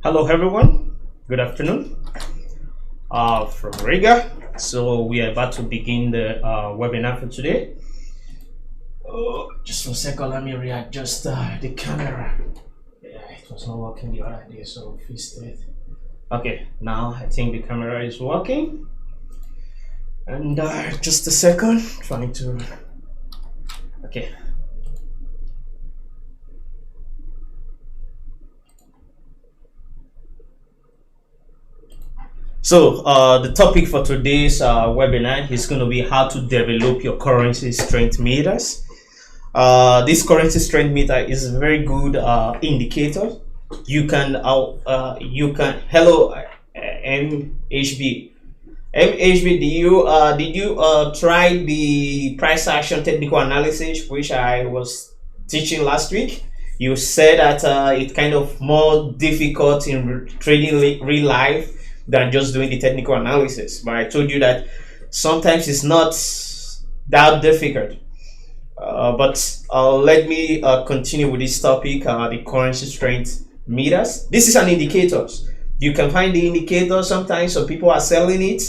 Hello everyone, good afternoon from Riga. So we are about to begin the webinar for today. Just for a second, let me readjust the camera. Yeah, it was not working the other day, so fixed it. Okay, now I think the camera is working. And just a second, trying to, okay. So the topic for today's webinar is going to be how to develop your currency strength meters. This currency strength meter is a very good indicator. You can hello MHB. Did you try the price action technical analysis which I was teaching last week? You said that it's kind of more difficult in trading real life than just doing the technical analysis, but I told you that sometimes it's not that difficult. But let me continue with this topic, the currency strength meters. This is an indicator. You can find the indicator. Sometimes some people are selling it.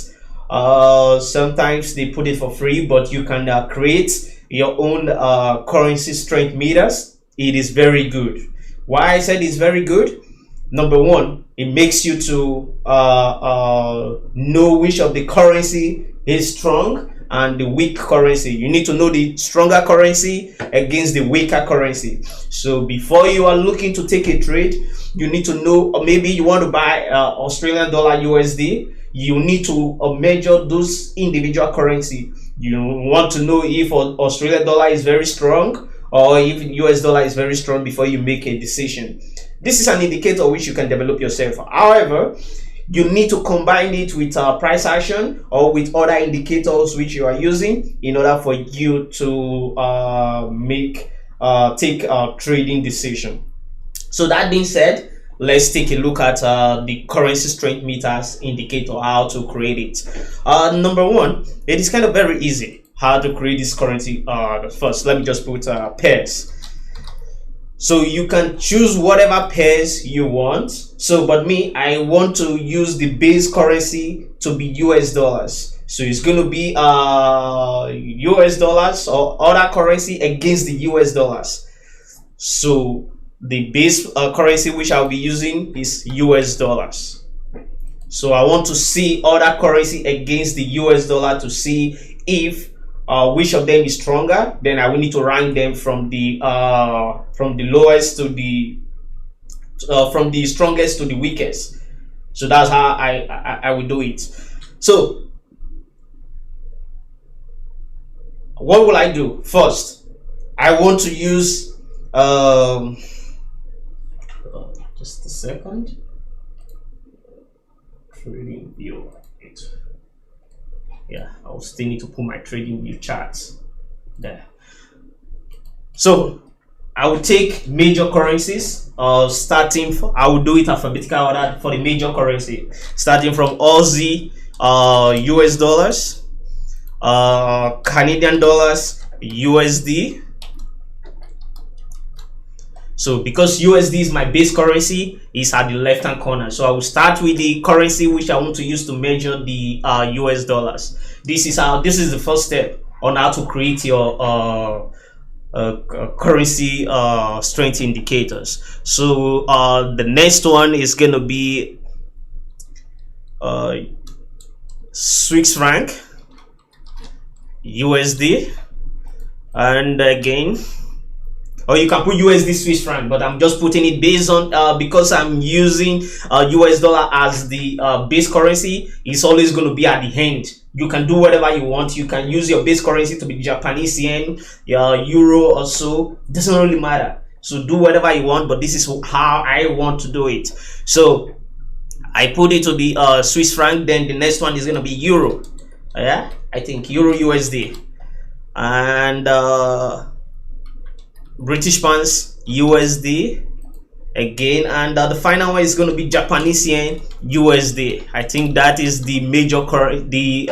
Sometimes they put it for free, but you can create your own currency strength meters. It is very good. Why I said it's very good? Number one, it makes you to know which of the currency is strong and the weak currency. You need to know the stronger currency against the weaker currency. So before you are looking to take a trade, you need to know, or maybe you want to buy Australian dollar USD, you need to measure those individual currency. You want to know if Australian dollar is very strong or if US dollar is very strong before you make a decision. This is an indicator which you can develop yourself. However, you need to combine it with price action or with other indicators which you are using in order for you to take a trading decision. So that being said, let's take a look at the currency strength meters indicator, how to create it. Number one, it is kind of very easy how to create this currency. First, let me just put pairs. So you can choose whatever pairs you want. So, but me, I want to use the base currency to be US dollars. So it's going to be US dollars or other currency against the US dollars. So the base currency which I'll be using is US dollars. So I want to see other currency against the US dollar to see if which of them is stronger. Then I will need to rank them from the lowest to the from the strongest to the weakest. So that's how I will do it. So what will I do first? I want to use just a second. Trading view. Yeah, I'll still need to put my trading view charts there. So I will take major currencies, I will do it alphabetical order for the major currency, starting from Aussie, US dollars, Canadian dollars, USD. So because USD is my base currency, it's at the left hand corner. So I will start with the currency which I want to use to measure the US dollars. This is the first step on how to create your currency strength indicators. So the next one is going to be Swiss franc, USD, and again, or you can put USD Swiss franc, but I'm just putting it based on because I'm using US dollar as the base currency. It's always going to be at the end. You can do whatever you want. You can use your base currency to be Japanese yen, euro, or so. It doesn't really matter. So do whatever you want, but this is how I want to do it. So I put it to be Swiss franc. Then the next one is going to be euro. Yeah, I think euro USD, and British pounds USD again, and the final one is going to be Japanese yen USD. I think that is the major these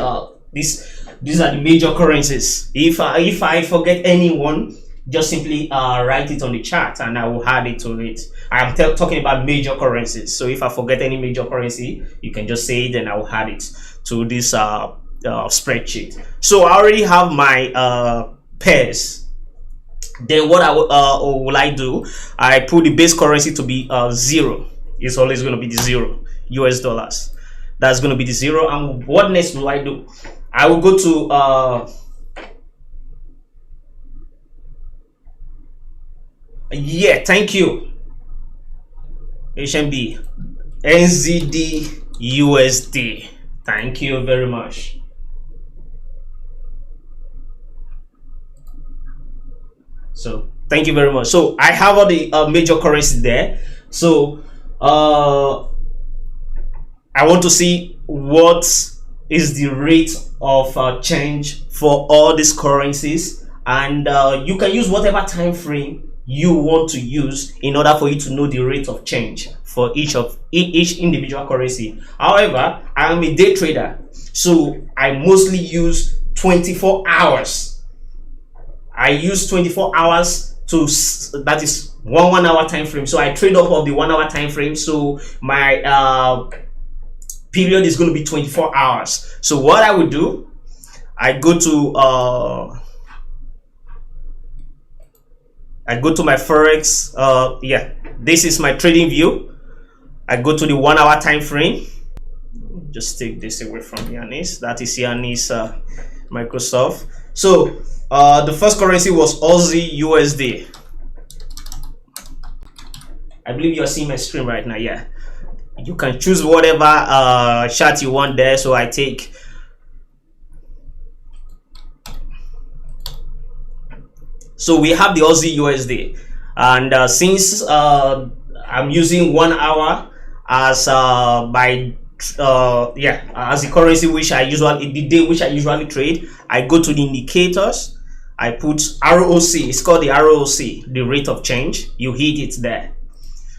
are the major currencies. If I forget anyone, just simply write it on the chart and I will add it to it. I am talking about major currencies, so if I forget any major currency, you can just say it and I will add it to this spreadsheet. So I already have my pairs. Then what will I do? I put the base currency to be 0. It's always going to be the 0 US dollars. That's going to be the 0. And what next will I do? I will go to yeah, thank you, HMB, NZD USD. Thank you very much. So thank you very much. So I have all the major currencies there. So I want to see what is the rate of change for all these currencies, and you can use whatever time frame you want to use in order for you to know the rate of change for each individual currency. However, I am a day trader, so I mostly use 24 hours. I use 24 hours to, that is one hour time frame. So I trade off of the 1 hour time frame. So my period is going to be 24 hours. So what I would do, I go to my forex. Yeah, this is my trading view. I go to the 1 hour time frame. Just take this away from Yanis. That is Yanis Microsoft. So the first currency was Aussie USD. I believe you're seeing my screen right now. Yeah, you can choose whatever chart you want there. So I take so we have the Aussie USD, and since I'm using 1 hour as as the currency which I usually, the day which I usually trade, I go to the indicators. I put ROC. It's called the ROC, the rate of change. You hit it there.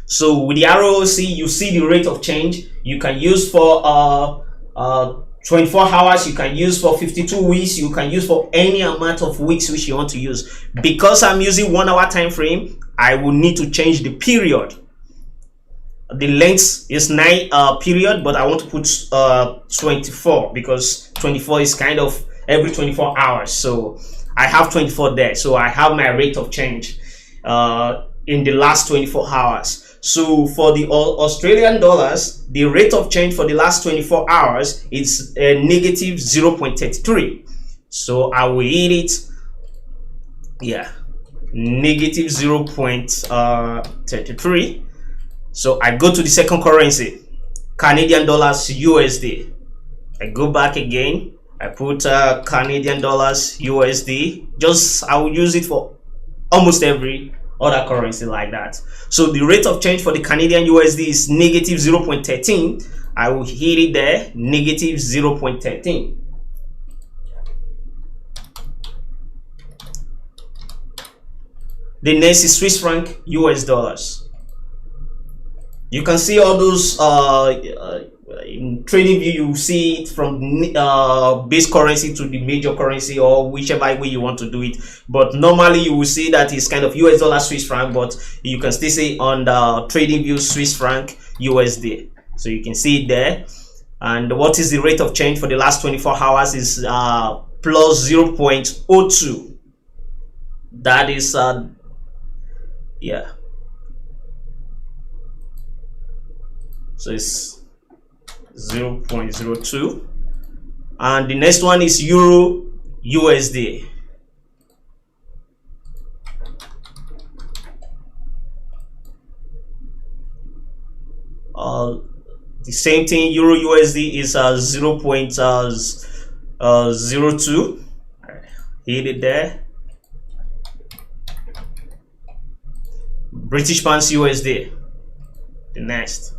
So with the ROC, you see the rate of change. You can use for 24 hours, you can use for 52 weeks, you can use for any amount of weeks which you want to use. Because I'm using 1 hour time frame, I will need to change the period. The length is 9 period, but I want to put 24 because 24 is kind of every 24 hours. So I have 24 there. So I have my rate of change in the last 24 hours. So for the Australian dollars, the rate of change for the last 24 hours is negative 0.33. So I will hit it. Yeah, negative 0.33. So I go to the second currency, Canadian dollars USD. I go back again. I put Canadian dollars USD. I will use it for almost every other currency like that. So the rate of change for the Canadian USD is negative 0.13. I will hit it there, negative 0.13. The next is Swiss franc US dollars. You can see all those in trading view. You see it from base currency to the major currency, or whichever way you want to do it. But normally you will see that it's kind of US dollar Swiss franc, but you can still see on the trading view Swiss franc USD. So you can see it there. And what is the rate of change for the last 24 hours is plus 0.02. That is yeah. So it's 0.02. And the next one is Euro USD. The same thing, Euro USD is 0.02. Hit it there. British pounds USD, the next.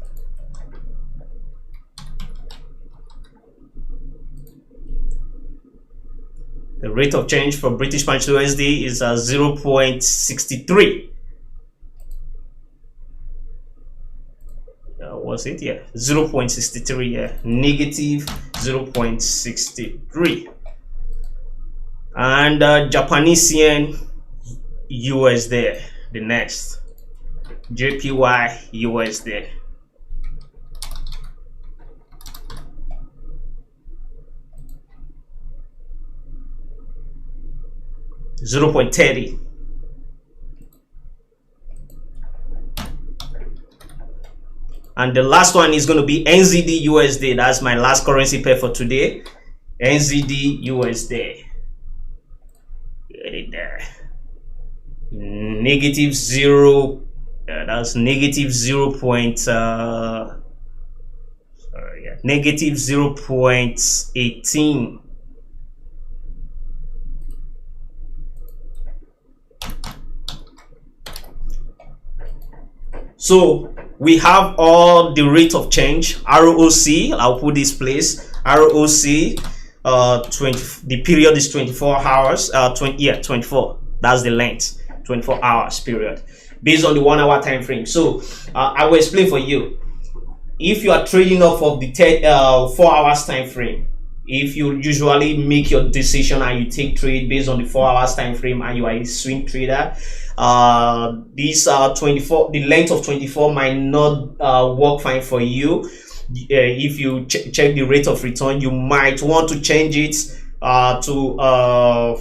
The rate of change for British pound USD is 0.63. Was it? Yeah, 0.63. Yeah, negative 0.63. And Japanese yen USD. The next JPY USD. $0.30. And the last one is going to be NZD USD. That's my last currency pair for today. NZD USD. Get it there. Negative zero. That's negative 0.18. So we have all the rate of change, ROC. I'll put this place, ROC. 20. The period is 24 hours. 24. That's the length. 24 hours period, based on the 1 hour time frame. So I will explain for you. If you are trading off of the 4 hours time frame, if you usually make your decision and you take trade based on the 4 hours time frame and you are a swing trader, these 24, the length of 24 might not work fine for you. If you check the rate of return, you might want to change it to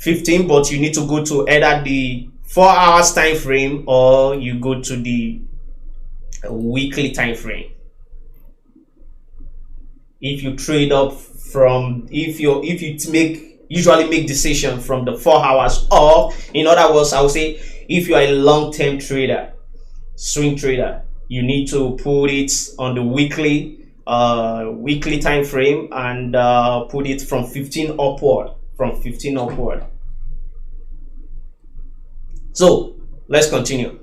15, but you need to go to either the 4 hours time frame or you go to the weekly time frame. If you trade up from, if you usually make decision from the 4 hours, or in other words, I would say if you are a long-term trader, swing trader, you need to put it on the weekly time frame and put it from 15 upward. So let's continue.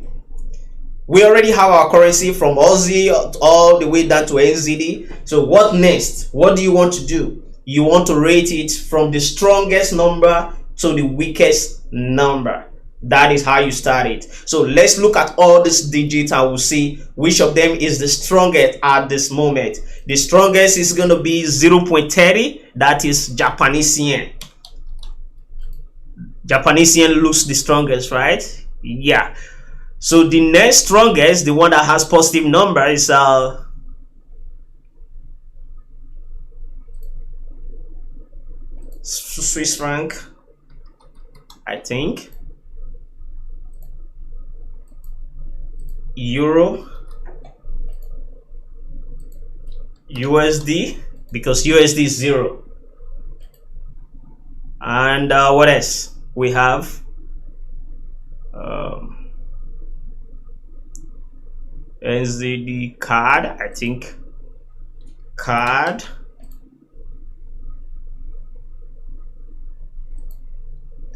We already have our currency from Aussie all the way down to NZD. So what next? What do you want to do? You want to rate it from the strongest number to the weakest number. That is how you start it. So let's look at all these digits and we'll see which of them is the strongest at this moment. The strongest is going to be 0.30. That is Japanese yen. Japanese yen looks the strongest, right? Yeah. So the next strongest, the one that has positive number, is Swiss franc, I think. Euro, USD, because USD is 0. And what else? We have NZD card, I think. Card.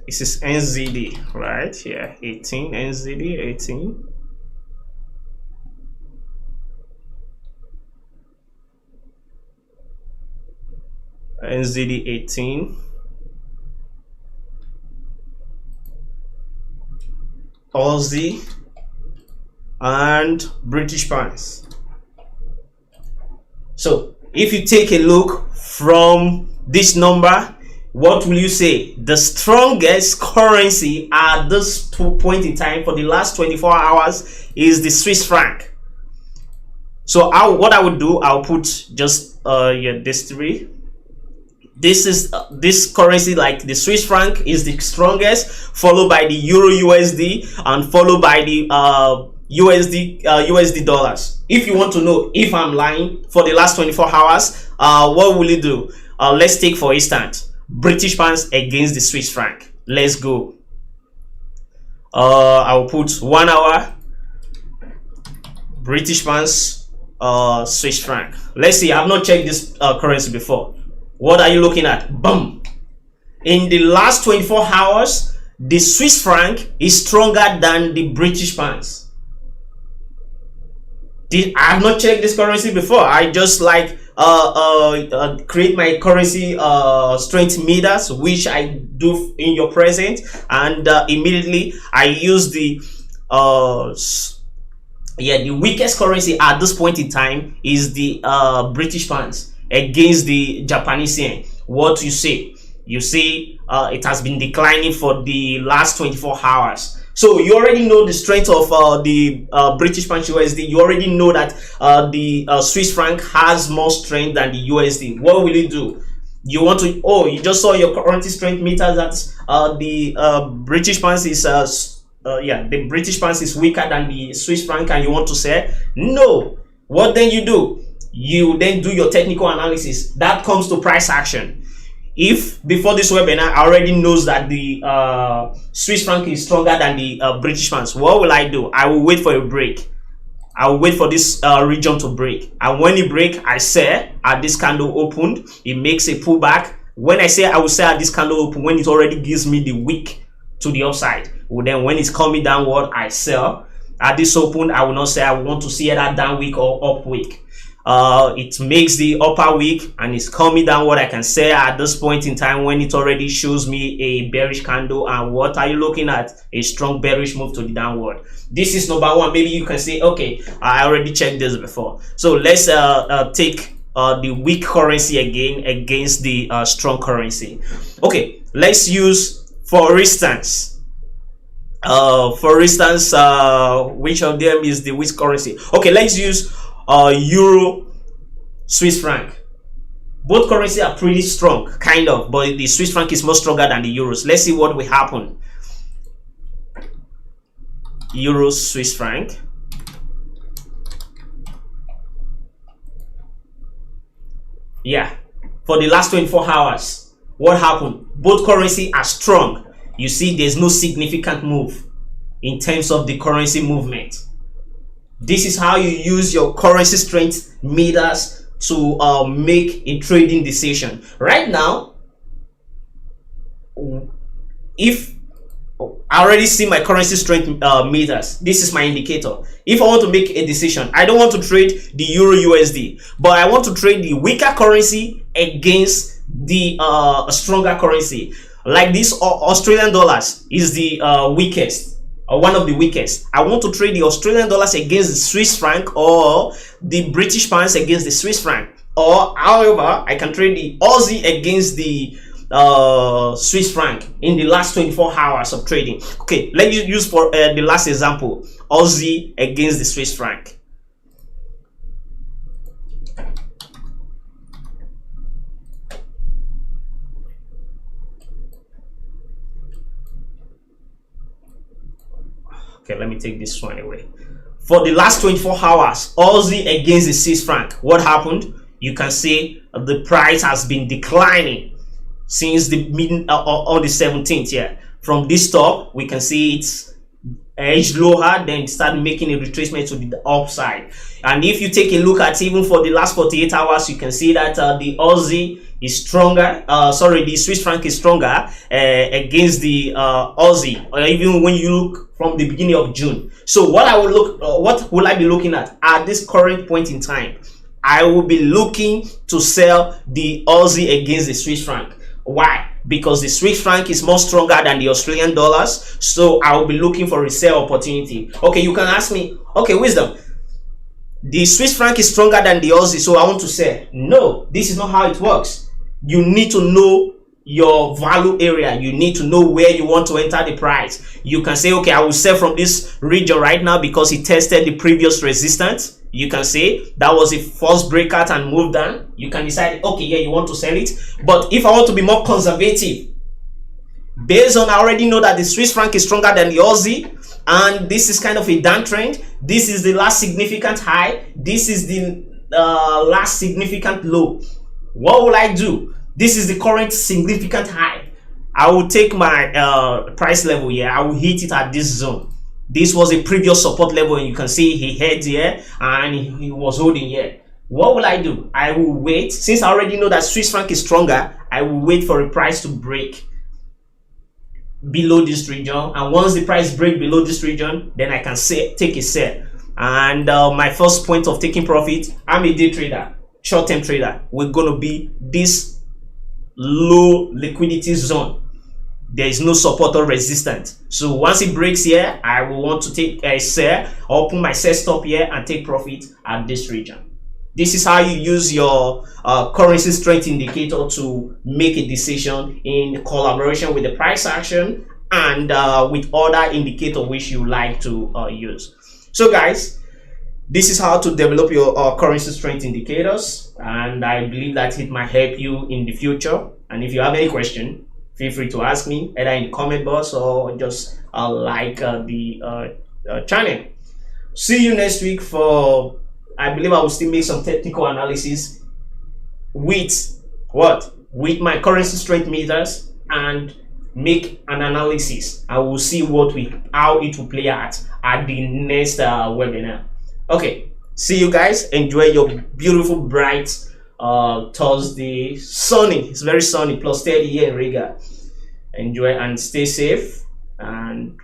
This is NZD, right? Yeah, 18, NZD 18. NZD 18. Aussie and British pounds. So if you take a look from this number, what will you say? The strongest currency at this point in time for the last 24 hours is the Swiss franc. So what I would do, I'll put just this three. This is this currency, like the Swiss franc is the strongest, followed by the Euro USD and followed by the USD dollars. If you want to know if I'm lying for the last 24 hours, what will you do? Let's take for instance British pounds against the Swiss franc. Let's go. I will put 1 hour British pounds, Swiss franc. Let's see. I've not checked this currency before. What are you looking at? Boom. In the last 24 hours, the Swiss franc is stronger than the British pounds. I have not checked this currency before. I just like create my currency strength meters, which I do in your present, and immediately I use the the weakest currency at this point in time is the British pounds against the Japanese yen. What you say? You see it has been declining for the last 24 hours. So you already know the strength of the British pound USD. You already know that the Swiss franc has more strength than the USD. What will you do? You want to, oh, you just saw your currency strength meter that the British pound is the British pound is weaker than the Swiss franc, and you want to sell? No. What then you do? You then do your technical analysis. That comes to price action. If before this webinar I already knows that the Swiss franc is stronger than the British pound, what will I do? I will wait for a break. I will wait for this region to break, and when it break, I sell at this candle opened. It makes a pullback. When I say I will sell at this candle open, when it already gives me the wick to the upside, well, then when it's coming downward, I sell. At this open, I will not say I want to see either down wick or up wick. It makes the upper wick and it's coming downward. I can say at this point in time when it already shows me a bearish candle, and what are you looking at? A strong bearish move to the downward. This is number one. Maybe you can say, okay, I already checked this before. So let's take the weak currency again against the strong currency. Okay, let's use for instance which of them is the weak currency? Okay, let's use Euro, Swiss franc. Both currencies are pretty strong, kind of, but the Swiss franc is more stronger than the euros. Let's see what will happen. Euro, Swiss franc. Yeah, for the last 24 hours, what happened? Both currencies are strong. You see, there's no significant move in terms of the currency movement. This is how you use your currency strength meters to make a trading decision. Right now, if I already see my currency strength meters, this is my indicator. If I want to make a decision, I don't want to trade the Euro USD, but I want to trade the weaker currency against the stronger currency. Like this Australian dollars is the weakest, or one of the weakest. I want to trade the Australian dollars against the Swiss franc, or the British pounds against the Swiss franc, or however I can trade the Aussie against the Swiss franc in the last 24 hours of trading. Okay, let's use for the last example, Aussie against the Swiss franc. Okay, let me take this one away. For the last 24 hours, Aussie against the Swiss franc, what happened? You can see the price has been declining since the on the 17th. Yeah, from this top, we can see it's edged lower, then start making a retracement to the upside. And if you take a look at even for the last 48 hours, you can see that the Aussie is stronger. The Swiss franc is stronger against the Aussie, or even when you look from the beginning of June. So what I will look, what will I be looking at this current point in time? I will be looking to sell the Aussie against the Swiss franc. Why? Because the Swiss franc is more stronger than the Australian dollars, so I will be looking for a sell opportunity. Okay, you can ask me, okay, Wisdom, the Swiss franc is stronger than the Aussie, so I want to sell. No, this is not how it works. You need to know your value area. You need to know where you want to enter the price. You can say, okay, I will sell from this region right now because it tested the previous resistance. You can say that was a false breakout and moved down. You can decide, okay, yeah, you want to sell it. But if I want to be more conservative, based on I already know that the Swiss franc is stronger than the Aussie, and this is kind of a downtrend, this is the last significant high, this is the last significant low, what will I do? This is the current significant high. I will take my price level here. I will hit it at this zone. This was a previous support level, and you can see he held here and he was holding here. What will I do? I will wait. Since I already know that Swiss franc is stronger, I will wait for a price to break below this region, and once the price break below this region, then I can take a sell. And my first point of taking profit, I'm a day trader, short-term trader, we're going to be this low liquidity zone. There is no support or resistance. So once it breaks here, I will want to take a sell, open my sell stop here and take profit at this region. This is how you use your currency strength indicator to make a decision in collaboration with the price action and with other indicator which you like to use. So guys, this is how to develop your currency strength indicators, and I believe that it might help you in the future. And if you have any question, feel free to ask me either in the comment box or just like the channel. See you next week for, I believe I will still make some technical analysis with what? With my currency strength meters, and make an analysis. I will see how it will play out at the next webinar. Okay, see you guys. Enjoy your beautiful bright Thursday. Sunny, it's very sunny, plus 30 here in Riga. Enjoy and stay safe, and